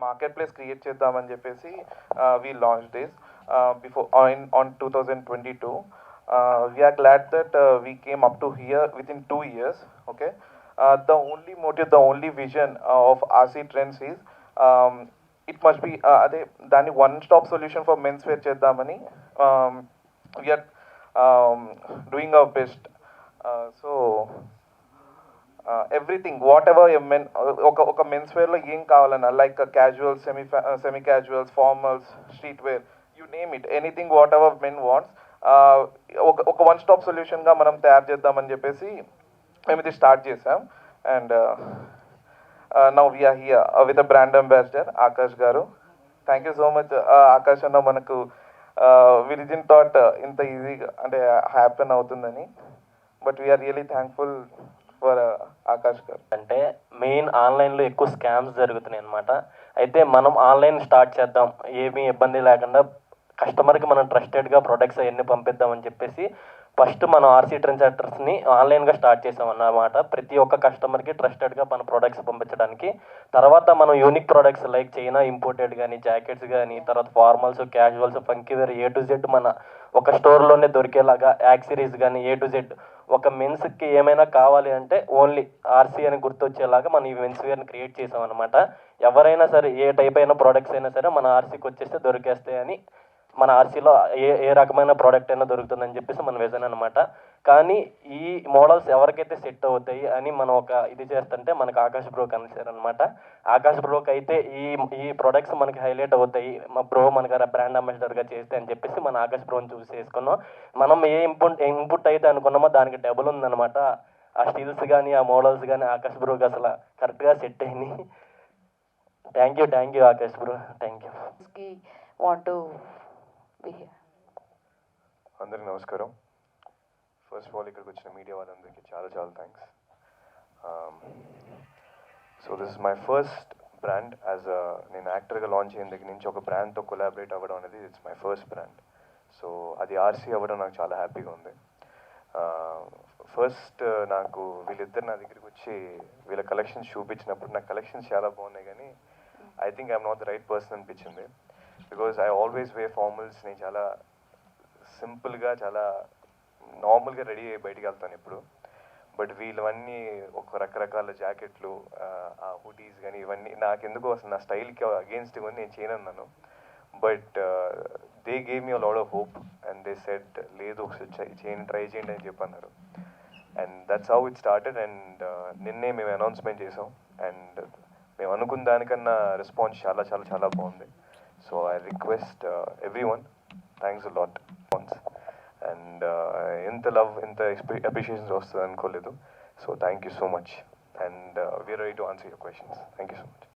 Market place create చేద్దామని చెప్పేసి we launched this before on 2022. We are glad that we came up to here within 2 years. Okay, the only motive, the only vision of RC Trends is it must be అదే దాన్ని one stop solution for men's wear చేద్దామని we are doing our best. So everything whatever men ఒక men's వేర్లో ఏం కావాలన్నా like casuals, semi casuals, formals, street wear, you name it, anything whatever men wants ఒక one stop సొల్యూషన్గా మనం తయారు చేద్దామని చెప్పేసి మేము ఇది స్టార్ట్ చేసాం. And now we're here with a brand ambassador Akash garu. Thank you so much Akash అన్న, మనకు వి డిడ్ంట్ థాట్ ఇంత ఈజీగా అంటే హ్యాపెన్ అవుతుందని, but we're really thankful for Akash గారు. అంటే మెయిన్ ఆన్లైన్లో ఎక్కువ స్కామ్స్ జరుగుతున్నాయి అనమాట. అయితే మనం ఆన్లైన్ స్టార్ట్ చేద్దాం, ఏమీ ఇబ్బంది లేకుండా కస్టమర్కి మనం ట్రస్టెడ్గా ప్రొడక్ట్స్ అవన్నీ పంపిద్దామని చెప్పేసి ఫస్ట్ మనం ఆర్సీ ట్రెండ్స్ సెంటర్స్ని ఆన్లైన్గా స్టార్ట్ చేసాం అన్నమాట. ప్రతి ఒక్క కస్టమర్కి ట్రస్టెడ్గా మన ప్రొడక్ట్స్ పంపించడానికి. తర్వాత మనం unique products like China imported కానీ, జాకెట్స్ కానీ, తర్వాత formals, casuals, funky wear A to Z మన ఒక స్టోర్లోనే దొరికేలాగా యాక్సరీస్ కానీ ఏ టు జెడ్ ఒక మెన్స్కి ఏమైనా కావాలి అంటే ఓన్లీ ఆర్సీ అని గుర్తొచ్చేలాగా మనం ఈ మెన్స్ వేర్ని క్రియేట్ చేసాం అనమాట. ఎవరైనా సరే ఏ టైప్ అయిన ప్రోడక్ట్స్ అయినా సరే మన ఆర్సీకి వచ్చేస్తే దొరికేస్తాయని, మన ఆర్సీలో ఏ రకమైన ప్రోడక్ట్ అయినా దొరుకుతుందని చెప్పేసి మన విజన్ అనమాట. కానీ ఈ మోడల్స్ ఎవరికైతే సెట్ అవుతాయి అని మనం ఒక ఇది చేస్తుంటే మనకు ఆకాష్ బ్రోకి అనమాట. ఆకాష్ బ్రోకి అయితే ఈ ప్రొడక్ట్స్ మనకి హైలైట్ అవుతాయి, మా బ్రో మనకు బ్రాండ్ అంబాసిడర్గా చేస్తే అని చెప్పేసి మన ఆకాష్ బ్రోని చూస్ చేసుకున్నాం. మనం ఏ ఇన్పుట్ అయితే అనుకున్నామో దానికి డబుల్ ఉందన్నమాట. ఆ స్టిల్స్ కానీ ఆ మోడల్స్ కానీ ఆకాష్ బ్రోకి అసలు కరెక్ట్గా సెట్ అయింది. Thank you Akash bro, thank you. అందరికీ నమస్కారం. ఫస్ట్ ఆఫ్ ఆల్ ఇక్కడికి వచ్చిన మీడియా వాళ్ళందరికీ చాలా చాలా thanks. So this is my first brand నేను యాక్టర్గా లాంచ్ అయిన దగ్గర నుంచి ఒక బ్రాండ్తో కొలాబరేట్ అవ్వడం అనేది it's my first brand. So అది ఆర్సీ అవ్వడం నాకు చాలా హ్యాపీగా ఉంది. ఫస్ట్ నాకు వీళ్ళిద్దరు నా దగ్గరికి వచ్చి వీళ్ళ కలెక్షన్స్ చూపించినప్పుడు నాకు కలెక్షన్స్ చాలా బాగున్నాయి, కానీ I think I'm not the right person అనిపించింది. Because I always wear formals. నేను చాలా సింపుల్గా చాలా నార్మల్గా రెడీ అయ్యి బయటికి వెళ్తాను ఇప్పుడు. బట్ వీళ్ళవన్నీ ఒక రకరకాల జాకెట్లు, ఆ హుడీస్ కానీ ఇవన్నీ నాకెందుకో అసలు నా స్టైల్కి అగేన్స్ట్ ఇవన్నీ నేను చేయనన్నాను. But they gave me a lot of hope and they said లేదు ఒకసారి ట్రై చేయండి అని చెప్పన్నారు. And that's how it started. And నిన్నే మేము అనౌన్స్మెంట్ చేసాం అండ్ మేము అనుకున్న దానికన్నా రెస్పాన్స్ చాలా చాలా చాలా బాగుంది. So I request everyone, thanks a lot once. And ఎంత లవ్, ఎంత అప్రిషియేషన్స్ వస్తుంది అనుకోలేదు. So thank you so much. And we're ready to answer your questions. Thank you so much.